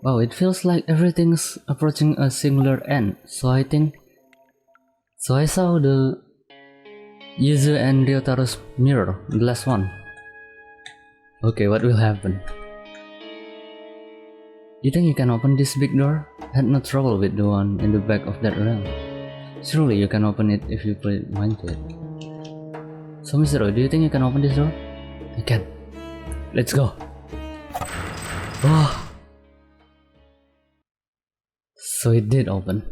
Wow, it feels like everything's approaching a singular end. So I saw the Yuzu and Ryotaro's mirror, the last one. Okay, what will happen? You think you can open this big door? Had no trouble with the one in the back of that realm. Surely you can open it if you put mind to it. So Mr. do you think you can open this door? I can. Let's go. Oh. So it did open.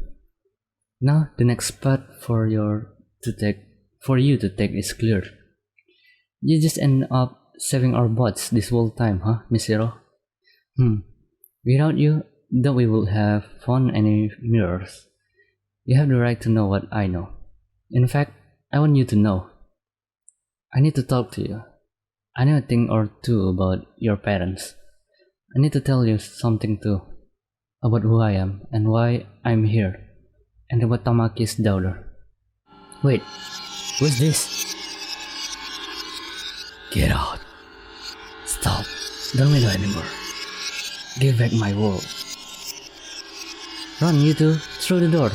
Now the next path for you to take is clear. You just end up saving our butts this whole time, huh, Miss Zero? Without you, that we would have found any mirrors. You have the right to know what I know. In fact, I want you to know. I need to talk to you. I know a thing or two about your parents. I need to tell you something too. About who I am and why I'm here. And about Tamaki's daughter. Wait, who's this? Get out. Stop. Don't meddle anymore. Give back my world. Run, you two, through the door.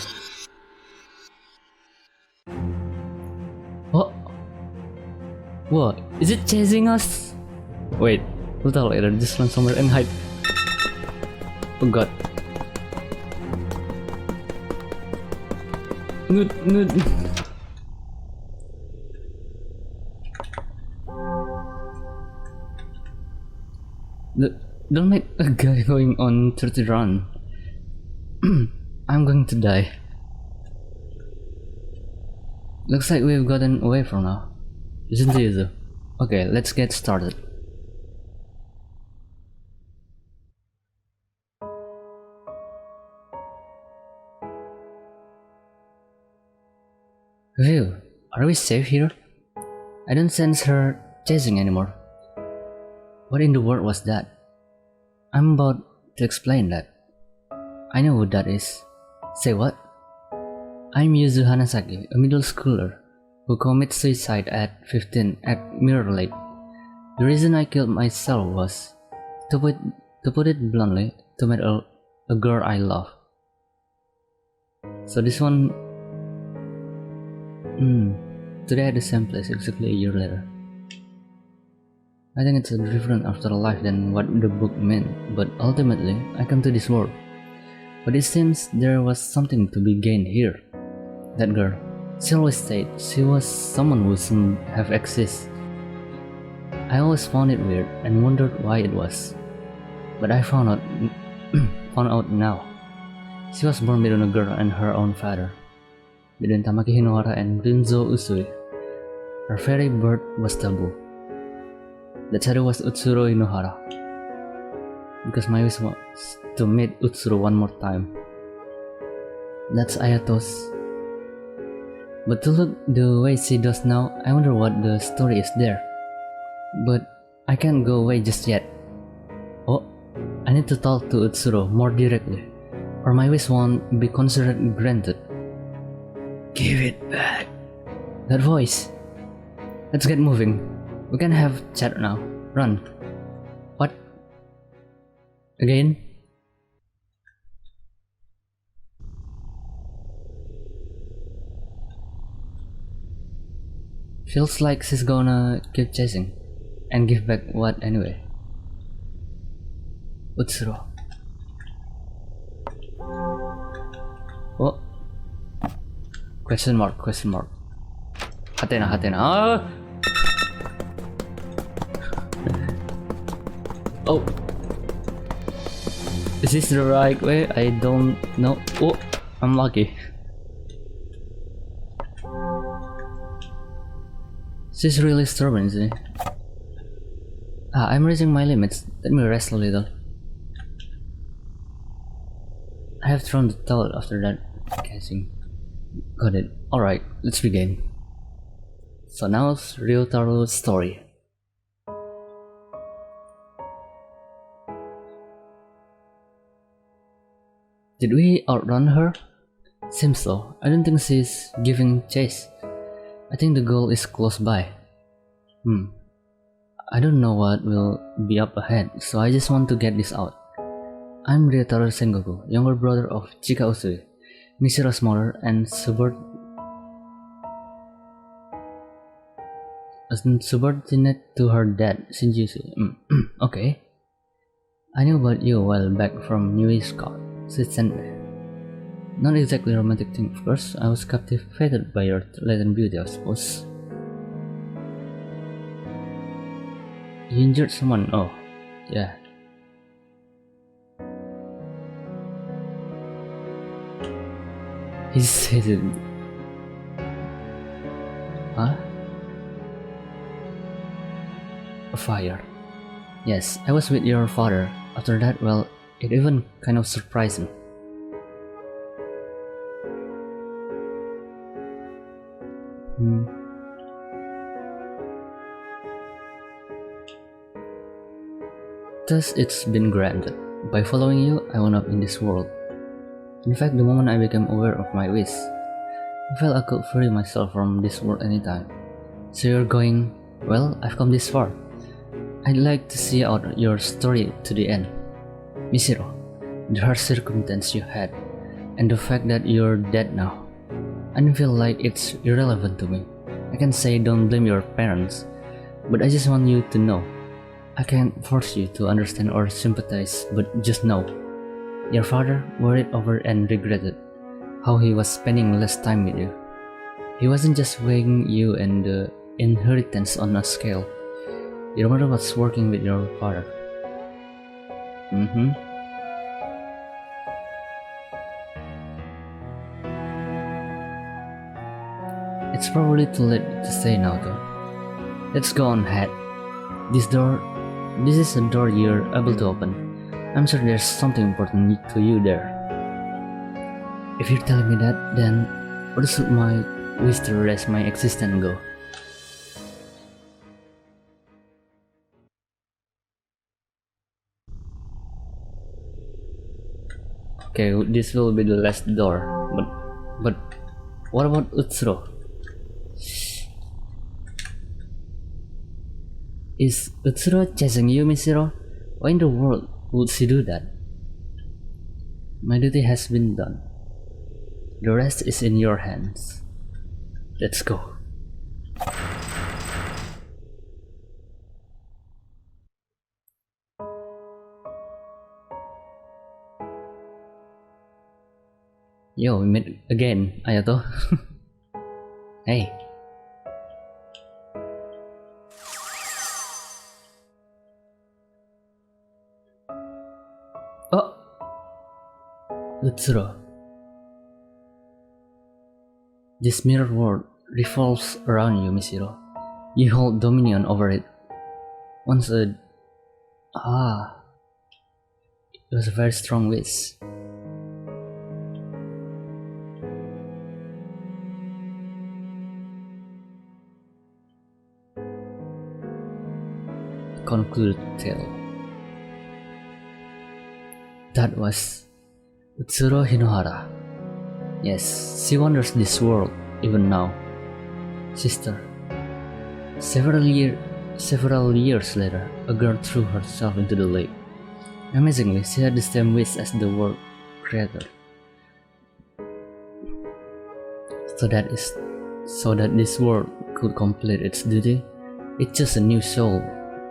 What? Is it chasing us? Wait, we'll talk later. Just run somewhere and hide. Oh god. Good. Don't make a guy going on 30 run. I'm going to die. Looks like we've gotten away from now. Isn't it though? Okay, let's get started. Phew, are we safe here? I don't sense her chasing anymore. What in the world was that? I'm about to explain that. I know who that is. Say what? I'm Yuzu Hanasaki, a middle schooler who committed suicide at 15 at Mirror Lake. The reason I killed myself was, to put it bluntly, to meet a girl I love. So this one, today at the same place exactly a year later. I think it's a different afterlife than what the book meant, but ultimately I come to this world. But it seems there was something to be gained here. That girl, she always said she was someone who shouldn't have existed. I always found it weird and wondered why it was. But I found out now. She was born between a girl and her own father. Between Tamaki Hinohara and Rinzo Usui. Her very birth was taboo. The shadow was Utsuro Hinohara. Because my wish was to meet Utsuro one more time. That's Ayato's. But to look the way she does now, I wonder what the story is there. But I can't go away just yet. Oh, I need to talk to Utsuro more directly, or my wish won't be considered granted. Give it back. That voice. Let's get moving. We can have chat now. Run. What? Again? Feels like she's gonna keep chasing. And give back what anyway? Utsuro. Oh. Question mark. Hatena. Ah! Oh. Is this the right way? I don't know. Oh, I'm lucky. She's really stubborn, isn't she? I'm reaching my limits. Let me rest a little. I have thrown the towel after that casing. Got it. Alright, let's begin. So now's Ryotaro's story. Did we outrun her? Seems so. I don't think she's giving chase. I think the goal is close by. I don't know what will be up ahead, so I just want to get this out. I'm Ryotaro Sengoku, younger brother of Chika Usui, Michiro's mother, and subordinate to her dad, Shinjusu. Okay. I knew about you a while back from New Scott, she sent me. Not exactly a romantic thing, of course. I was captivated by your latent beauty, I suppose. You injured someone? Oh, yeah. He said it. Huh? A fire. Yes, I was with your father. After that, well, it even kind of surprised me. Thus, it's been granted. By following you, I wound up in this world. In fact, the moment I became aware of my wish, I felt I could free myself from this world anytime. So you're going, well, I've come this far. I'd like to see out your story to the end. Michiro, the harsh circumstance you had, and the fact that you're dead now, I don't feel like it's irrelevant to me. I can say don't blame your parents, but I just want you to know. I can't force you to understand or sympathize, but just know. Your father worried over and regretted how he was spending less time with you. He wasn't just weighing you and the inheritance on a scale. Your mother was working with your father. It's probably too late to say now though. Let's go on ahead. This is a door you're able to open. I'm sure there's something important to you there. If you're telling me that, then where should my wish to rest my existence go? Okay, this will be the last door, but what about Utsuro? Is Utsuro chasing you, Michiro? Why in the world would she do that? My duty has been done. The rest is in your hands. Let's go. Yo, we met again, Ayato. Hey. Oh! Utsuro. This mirror world revolves around you, Michiro. You hold dominion over it. Once it was a very strong wish. Concluded tale. That was Utsuro Hinohara. Yes, she wanders this world even now. Sister. Several years later, a girl threw herself into the lake. Amazingly, she had the same wish as the world creator. So that this world could complete its duty, it chose a new soul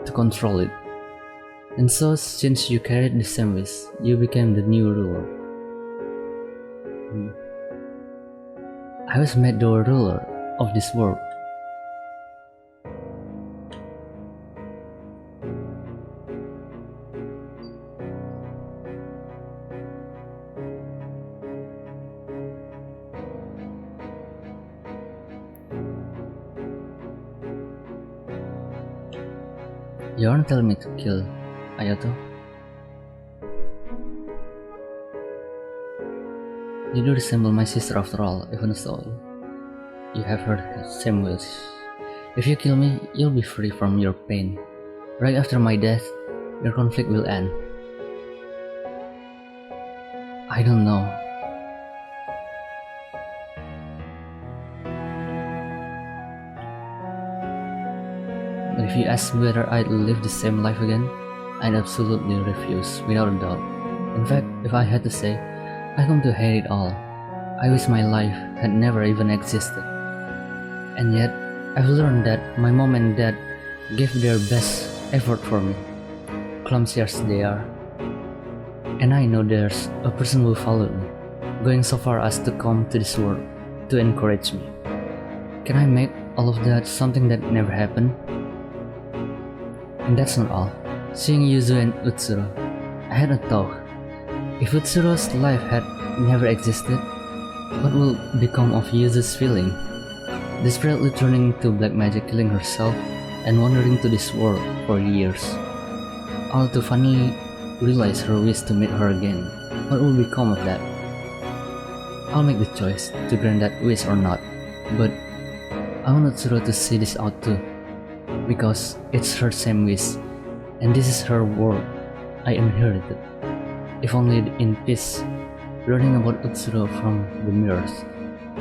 to control it. And so, since you carried the same wish, you became the new ruler. I was made the ruler of this world. You aren't telling me to kill Ayato? You do resemble my sister after all, even so you have her same wish. If you kill me, you'll be free from your pain. Right after my death, your conflict will end. I don't know. But if you ask me whether I'd live the same life again, I'd absolutely refuse, without a doubt. In fact, if I had to say, I come to hate it all. I wish my life had never even existed. And yet, I've learned that my mom and dad gave their best effort for me, clumsy as they are. And I know there's a person who followed me, going so far as to come to this world to encourage me. Can I make all of that something that never happened? And that's not all. Seeing Yuzu and Utsuro, I had a thought. If Utsuro's life had never existed, what will become of Yuzu's feeling? Desperately turning to black magic, killing herself, and wandering to this world for years. All to finally realize her wish to meet her again. What will become of that? I'll make the choice to grant that wish or not, but I want Utsuro to see this out too, because it's her same wish, and this is her world I inherited. If only in peace, learning about Utsuro from the mirrors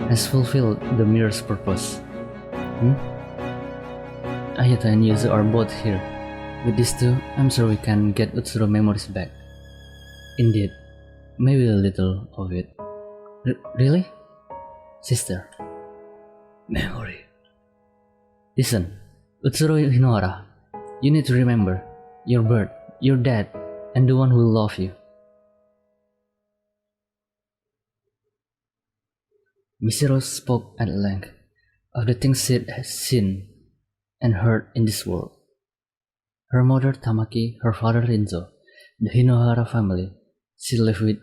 has fulfilled the mirror's purpose. Ayato and Yuzu are both here. With these two, I'm sure we can get Utsuro memories back. Indeed, maybe a little of it. Really? Sister. Memory. Listen, Utsuro Hinohara, you need to remember your birth, your dad, and the one who will love you. Misiro spoke at length of the things she had seen and heard in this world. Her mother Tamaki, her father Rinzo, the Hinohara family, she lived with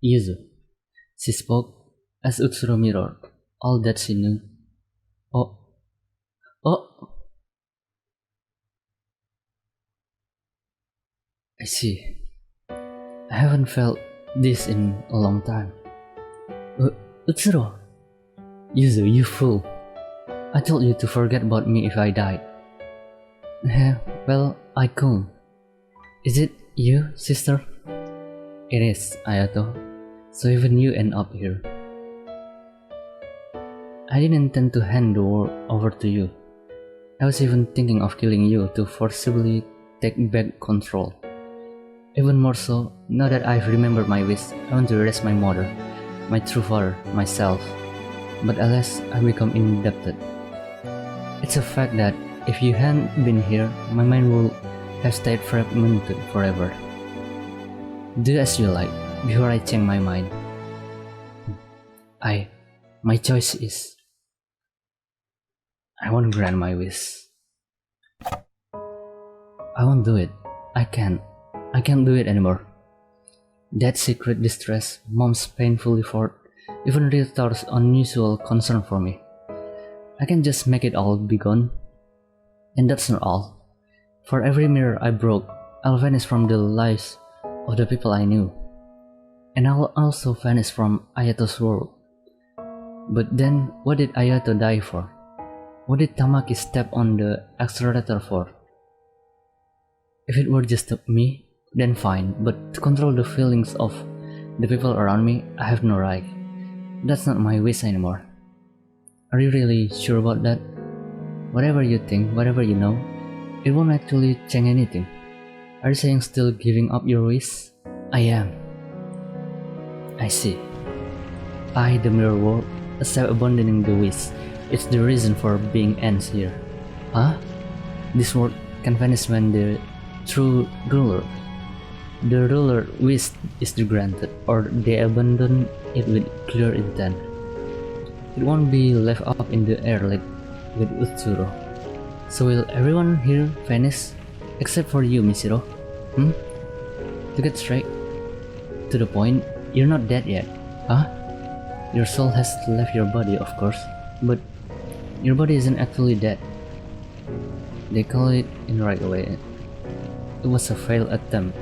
Yuzu. She spoke as Utsuro mirrored all that she knew. Oh! I see. I haven't felt this in a long time. Utsuro! Yuzu, you fool! I told you to forget about me if I died. Well, I could. Is it you, sister? It is, Ayato. So even you end up here. I didn't intend to hand the world over to you. I was even thinking of killing you to forcibly take back control. Even more so, now that I've remembered my wish, I want to erase my mother, my true father, myself. But alas, I've become indebted. It's a fact that if you hadn't been here, my mind would have stayed fragmented forever. Do as you like, before I change my mind. My choice is, I won't grant my wish. I won't do it. I can't do it anymore. That secret distress, Mom's painful effort, even Ryutar's unusual concern for me. I can just make it all be gone. And that's not all. For every mirror I broke, I'll vanish from the lives of the people I knew. And I'll also vanish from Ayato's world. But then, what did Ayato die for? What did Tamaki step on the accelerator for? If it were just me, then fine, but to control the feelings of the people around me, I have no right. That's not my wish anymore. Are you really sure about that? Whatever you think, whatever you know, it won't actually change anything. Are you saying still giving up your wish? I am. I see. I, the mirror world, accept abandoning the wish. It's the reason for being ends here. Huh? This world can vanish when the true ruler, the ruler wish is granted, or they abandon it with clear intent. It won't be left up in the air like with Utsuro. So will everyone here vanish except for you, Misiro? To get straight to the point, you're not dead yet, huh? Your soul has left your body, of course, but your body isn't actually dead. They call it in the right way. It was a failed attempt.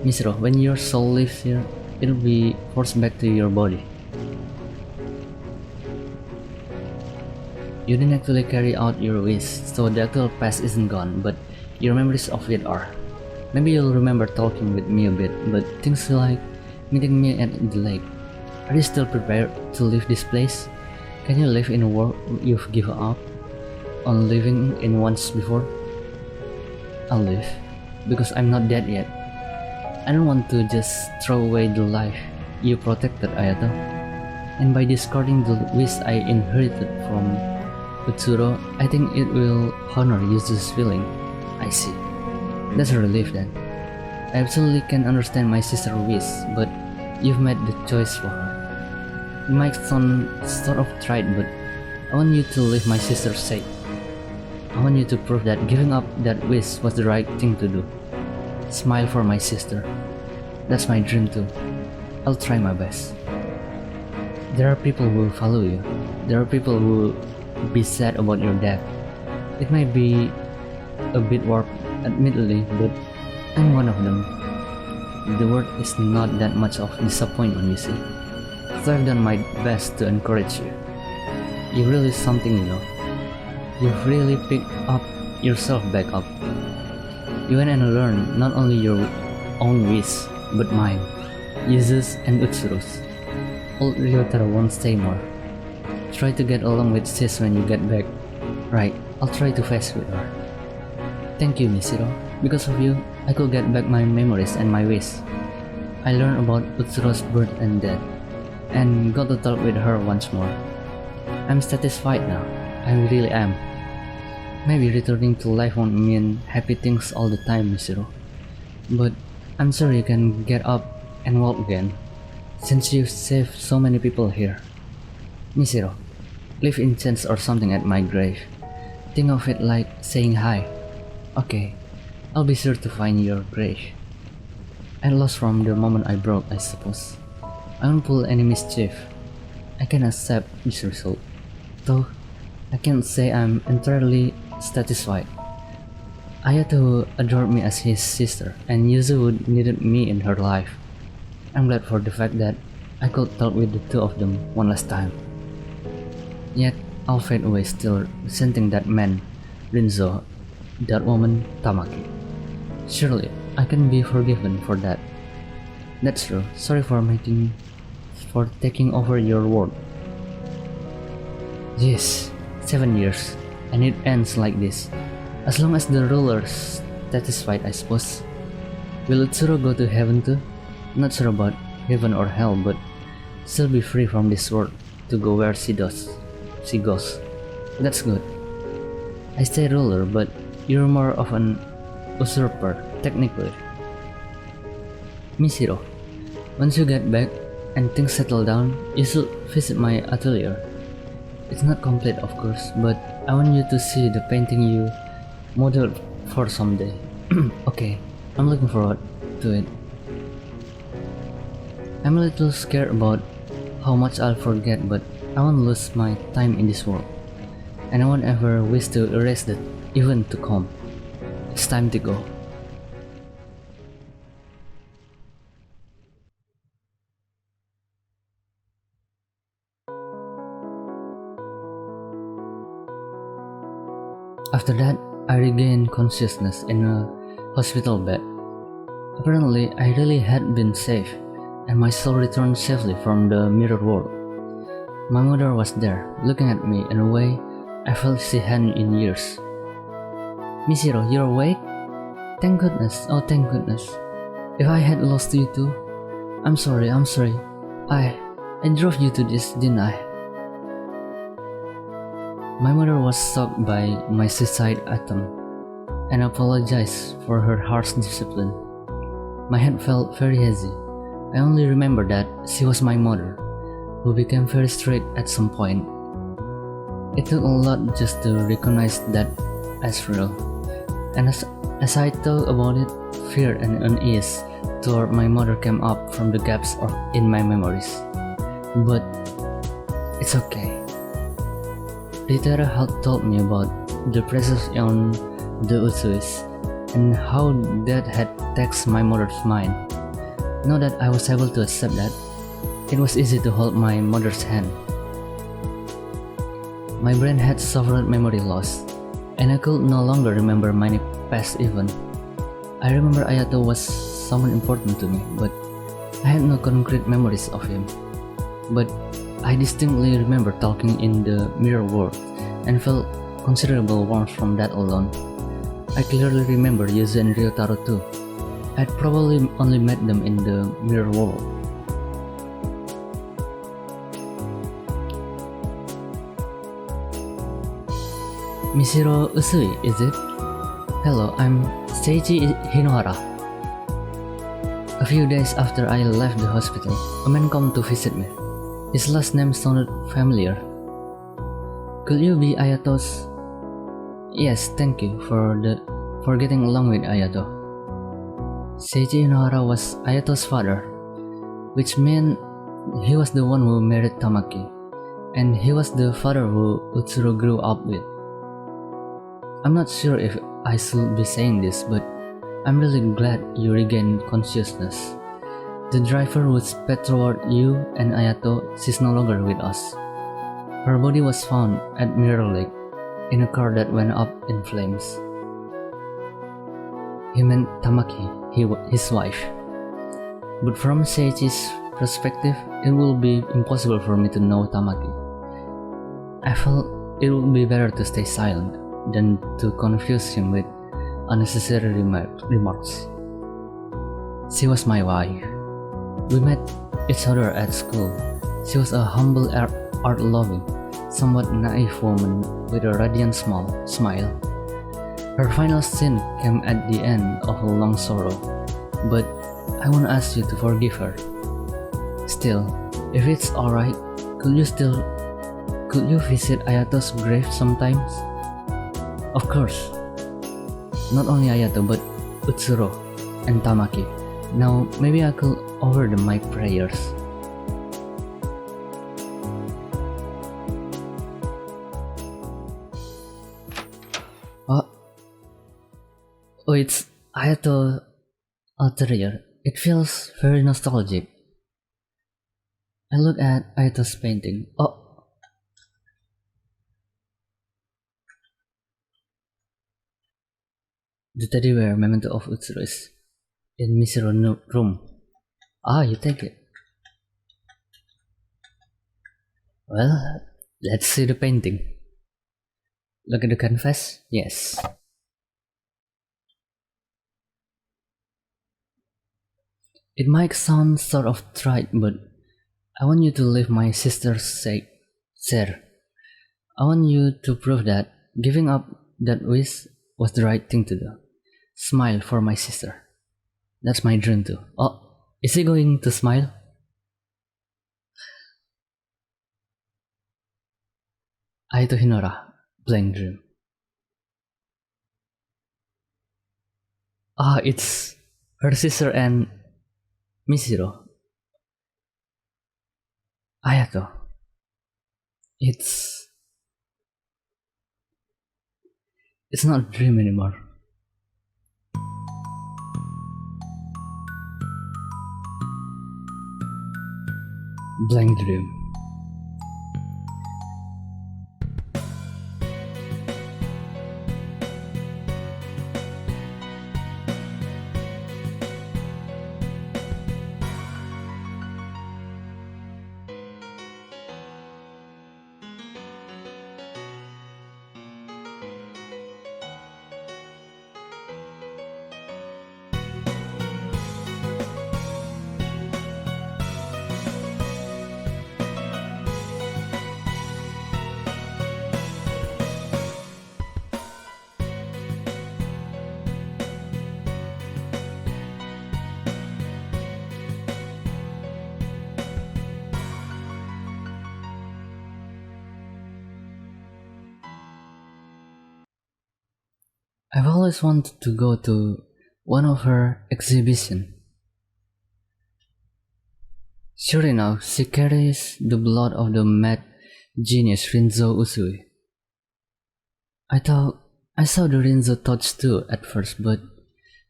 Misiro, when your soul leaves here, it'll be forced back to your body. You didn't actually carry out your wish, so the actual past isn't gone, but your memories of it are. Maybe you'll remember talking with me a bit, but things like meeting me at the lake. Are you still prepared to leave this place? Can you live in a world you've given up on living in once before? I'll live, because I'm not dead yet. I don't want to just throw away the life you protected, Ayato. And by discarding the wish I inherited from Utsuro, I think it will honor Yuzu's feeling. I see. That's a relief then. I absolutely can understand my sister's wish, but you've made the choice for her. It might sound sort of trite, but I want you to leave my sister's sake. I want you to prove that giving up that wish was the right thing to do. Smile for my sister. That's my dream too. I'll try my best. There are people who will follow you. There are people who will be sad about your death. It might be a bit warped, admittedly, but I'm one of them. The world is not that much of disappointment, you see. So I've done my best to encourage you. You're really something, you know. You've really picked up yourself back up. You went and learned not only your own wish, but mine, Yuzu's and Utsuru's. Old Ryotaro won't stay more. Try to get along with sis when you get back. Right, I'll try to face with her. Thank you, Mishiro. Because of you, I could get back my memories and my wish. I learned about Utsuro's birth and death, and got to talk with her once more. I'm satisfied now. I really am. Maybe returning to life won't mean happy things all the time, Mishiro. But I'm sure you can get up and walk again, since you've saved so many people here. Mishiro, leave incense or something at my grave. Think of it like saying hi. Okay, I'll be sure to find your grave. I lost from the moment I broke, I suppose. I won't pull any mischief. I can accept this result, though I can't say I'm entirely satisfied. Ayato adored me as his sister, and Yuzu needed me in her life. I'm glad for the fact that I could talk with the two of them one last time. Yet I'll fade away still resenting that man, Rinzo, that woman, Tamaki. Surely I can be forgiven for that. That's true. Sorry for taking over your world. Yes, 7 years, and it ends like this. As long as the ruler's satisfied, I suppose. Will Utsuro go to heaven too? Not sure about heaven or hell, but still be free from this world to go where she goes. That's good. I say ruler, but you're more of an usurper, technically. Mishiro, once you get back and things settle down, you should visit my atelier. It's not complete, of course, but I want you to see the painting you modeled for someday. Okay, I'm looking forward to it. I'm a little scared about how much I'll forget, but I won't lose my time in this world, and I won't ever wish to erase that even to come. It's time to go. After that, I regained consciousness in a hospital bed. Apparently, I really had been safe, and my soul returned safely from the mirror world. My mother was there, looking at me in a way I felt she hadn't in years. Mishiro, you're awake? Thank goodness, oh thank goodness. If I had lost you too, I'm sorry. I drove you to this, didn't I? My mother was shocked by my suicide attempt and apologized for her harsh discipline. My head felt very hazy. I only remember that she was my mother, who became very strict at some point. It took a lot just to recognize that as real, and as I thought about it, fear and unease toward my mother came up from the gaps in my memories. But it's okay. Ritara had told me about the pressures on the Utsuis and how that had taxed my mother's mind. Now that I was able to accept that, it was easy to hold my mother's hand. My brain had suffered memory loss, and I could no longer remember many past events. I remember Ayato was someone important to me, but I had no concrete memories of him. But I distinctly remember talking in the mirror world and felt considerable warmth from that alone. I clearly remember Yuzu and Ryotaro too. I'd probably only met them in the mirror world. Mishiro Usui, is it? Hello, I'm Seiji Hinohara. A few days after I left the hospital, a man came to visit me. His last name sounded familiar. Could you be Ayato's? Yes, thank you for getting along with Ayato. Seiji Hinohara was Ayato's father, which meant he was the one who married Tamaki, and he was the father who Utsuro grew up with. I'm not sure if I should be saying this, but I'm really glad you regained consciousness. The driver who sped toward you and Ayato is no longer with us. Her body was found at Mirror Lake in a car that went up in flames. He meant Tamaki, his wife. But from Seiji's perspective, it will be impossible for me to know Tamaki. I felt it would be better to stay silent than to confuse him with unnecessary remarks. She was my wife. We met each other at school. She was a humble, art-loving, somewhat naive woman with a radiant smile. Her final sin came at the end of a long sorrow, but I won't ask you to forgive her. Still, if it's alright, could you visit Ayato's grave sometimes? Of course. Not only Ayato, but Utsuro and Tamaki. Now, maybe I could offer them my prayers. Oh, it's Ayato Ulterior. It feels very nostalgic. I look at Ayato's painting. Oh. The teddy bear memento of Utsuro is in Mishiro's room. Ah, you take it. Well, let's see the painting. Look at the canvas. Yes. It might sound sort of trite, but I want you to leave my sister's sake, sir. I want you to prove that giving up that wish was the right thing to do. Smile for my sister. That's my dream too. Oh, is he going to smile? Ayato Hinora, blank dream. Ah, it's her sister and Mishiro. Ayato. It's not a dream anymore. Blank dream. I've always wanted to go to one of her exhibitions. Sure enough, she carries the blood of the mad genius Rinzo Usui. I thought I saw the Rinzo touch too at first, but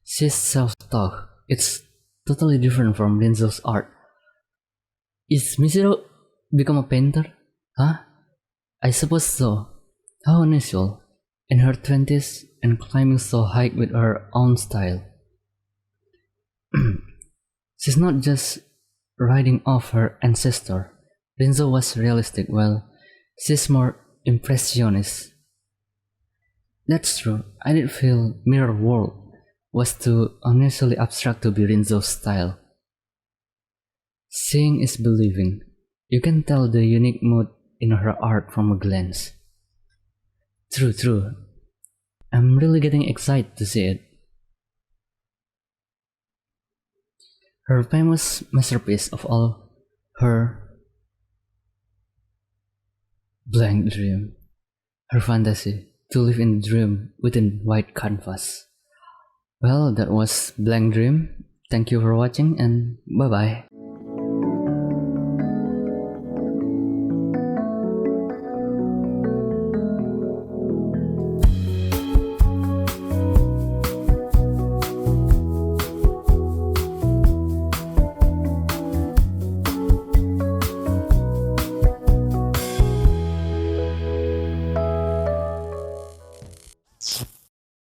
she's self-taught. It's totally different from Rinzo's art. Is Mishiro become a painter? Huh? I suppose so. How unusual. In her 20s and climbing so high with her own style. She's not just riding off her ancestor. Rinzo was realistic, while she's more impressionist. That's true. I did feel mirror world was too unusually abstract to be Rinzo's style. Seeing is believing. You can tell the unique mood in her art from a glance. True. I'm really getting excited to see it. Her famous masterpiece of all, her blank dream. Her fantasy to live in a dream within white canvas. Well, that was Blank Dream. Thank you for watching and bye bye.